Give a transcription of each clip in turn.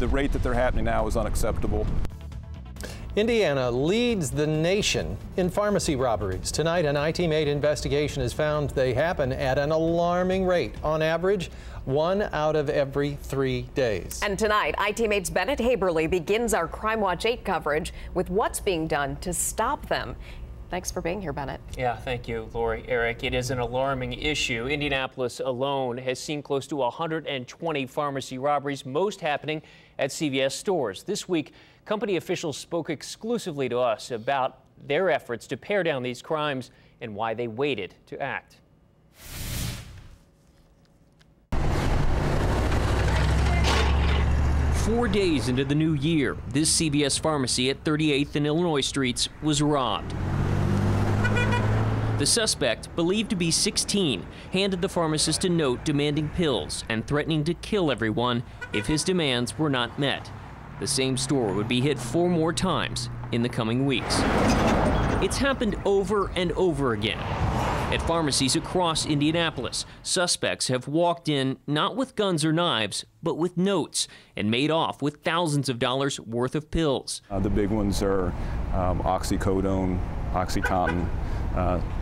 The rate that they're happening now is unacceptable. Indiana leads the nation in pharmacy robberies. Tonight, an IT-made investigation has found they happen at an alarming rate. On average, 1 out of every 3 days. And tonight, IT-Mate's Bennett Haberly begins our Crime Watch 8 coverage with what's being done to stop them. Thanks for being here, Bennett. Yeah, thank you, Lori. Eric, it is an alarming issue. Indianapolis alone has seen close to 120 pharmacy robberies, most happening at CVS stores. This week, company officials spoke exclusively to us about their efforts to pare down these crimes and why they waited to act. Four days into the new year, this CVS pharmacy at 38th and Illinois Streets was robbed. The suspect, believed to be 16, handed the pharmacist a note demanding pills and threatening to kill everyone if his demands were not met. The same store would be hit 4 more times in the coming weeks. It's happened over and over again. At pharmacies across Indianapolis, suspects have walked in not with guns or knives, but with notes and made off with thousands of dollars worth of pills. The big ones are oxycodone, OxyContin,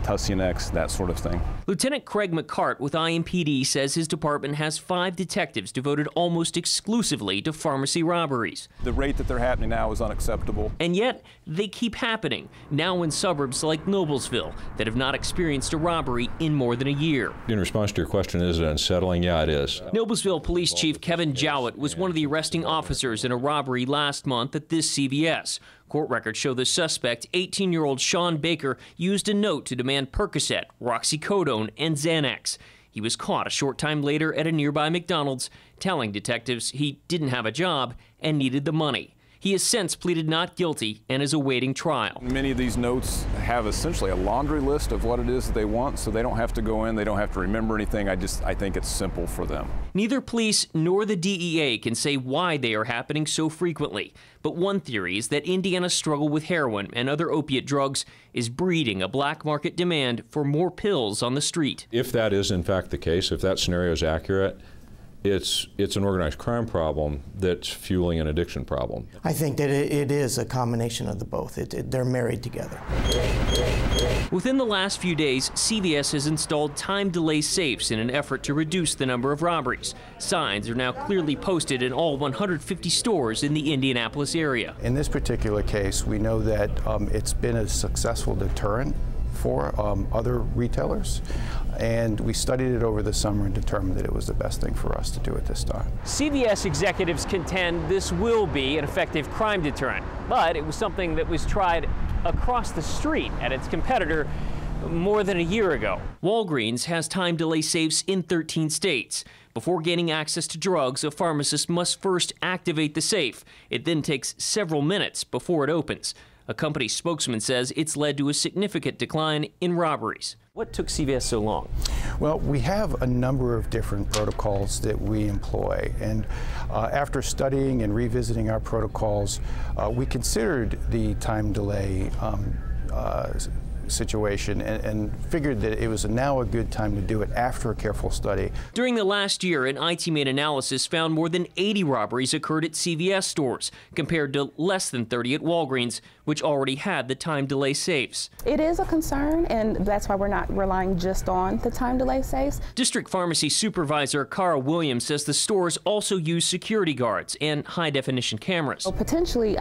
Tussinex, that sort of thing. Lieutenant Craig McCart with IMPD says his department has 5 detectives devoted almost exclusively to pharmacy robberies. The rate that they're happening now is unacceptable. And yet, they keep happening, now in suburbs like Noblesville that have not experienced a robbery in more than a year. In response to your question, is it unsettling? Yeah, it is. Noblesville Police Chief Kevin Jowett was one of the arresting officers in a robbery last month at this CVS. Court records show the suspect, 18-year-old Sean Baker, used a note to demand Percocet, Roxycodone, and Xanax. He was caught a short time later at a nearby McDonald's, telling detectives he didn't have a job and needed the money. He has since pleaded not guilty and is awaiting trial. Many of these notes have essentially a laundry list of what it is that they want, so they don't have to go in, they don't have to remember anything. I think it's simple for them. Neither police nor the DEA can say why they are happening so frequently. But one theory is that Indiana's struggle with heroin and other opiate drugs is breeding a black market demand for more pills on the street. If that is in fact the case, if that scenario is accurate, it's an organized crime problem that's fueling an addiction problem. I think that it is a combination of the both. They're married together. Within the last few days, CVS has installed time delay safes in an effort to reduce the number of robberies. Signs are now clearly posted in all 150 stores in the Indianapolis area. In this particular case, we know that it's been a successful deterrent for other retailers, and we studied it over the summer and determined that it was the best thing for us to do at this time. CVS executives contend this will be an effective crime deterrent, but it was something that was tried across the street at its competitor more than a year ago. Walgreens has time delay safes in 13 states. Before gaining access to drugs, a pharmacist must first activate the safe. It then takes several minutes before it opens. A company spokesman says it's led to a significant decline in robberies. What took CVS so long? Well, we have a number of different protocols that we employ, and after studying and revisiting our protocols, we considered the time delay situation and figured that it was now a good time to do it after a careful study. During the last year, an IT-made analysis found more than 80 robberies occurred at CVS stores, compared to less than 30 at Walgreens, which already had the time delay safes. It is a concern, and that's why we're not relying just on the time delay safes. District Pharmacy Supervisor Carl Williams says the stores also use security guards and high-definition cameras. So potentially,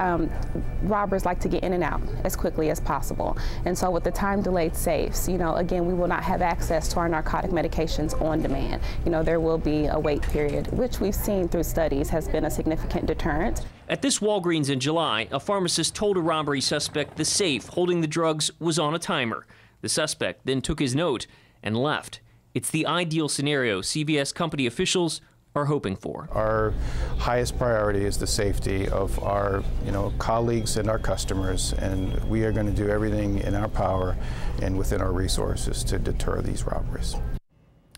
robbers like to get in and out as quickly as possible. And so with the time delayed safes, again, we will not have access to our narcotic medications on demand. There will be a wait period, which we've seen through studies has been a significant deterrent. At this Walgreens in July, a pharmacist told a robbery suspect the safe holding the drugs was on a timer. The suspect then took his note and left. It's the ideal scenario CVS company officials are hoping for. Our highest priority is the safety of our colleagues and our customers, and we are going to do everything in our power and within our resources to deter these robberies.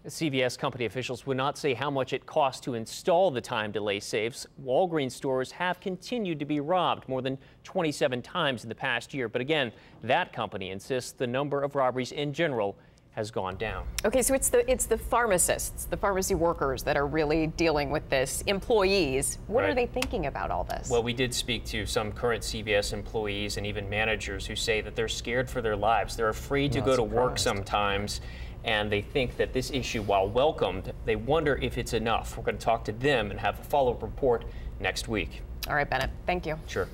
CVS company officials would not say how much it costs to install the time delay safes. Walgreens stores have continued to be robbed more than 27 times in the past year. But again, that company insists the number of robberies in general has gone down. Okay, so it's the pharmacists, the pharmacy workers that are really dealing with this. Employees, what are they thinking about all this? Well, we did speak to some current CVS employees and even managers who say that they're scared for their lives. They're afraid to go to work sometimes, and they think that this issue, while welcomed, they wonder if it's enough. We're going to talk to them and have a follow-up report next week. All right, Bennett, thank you. Sure.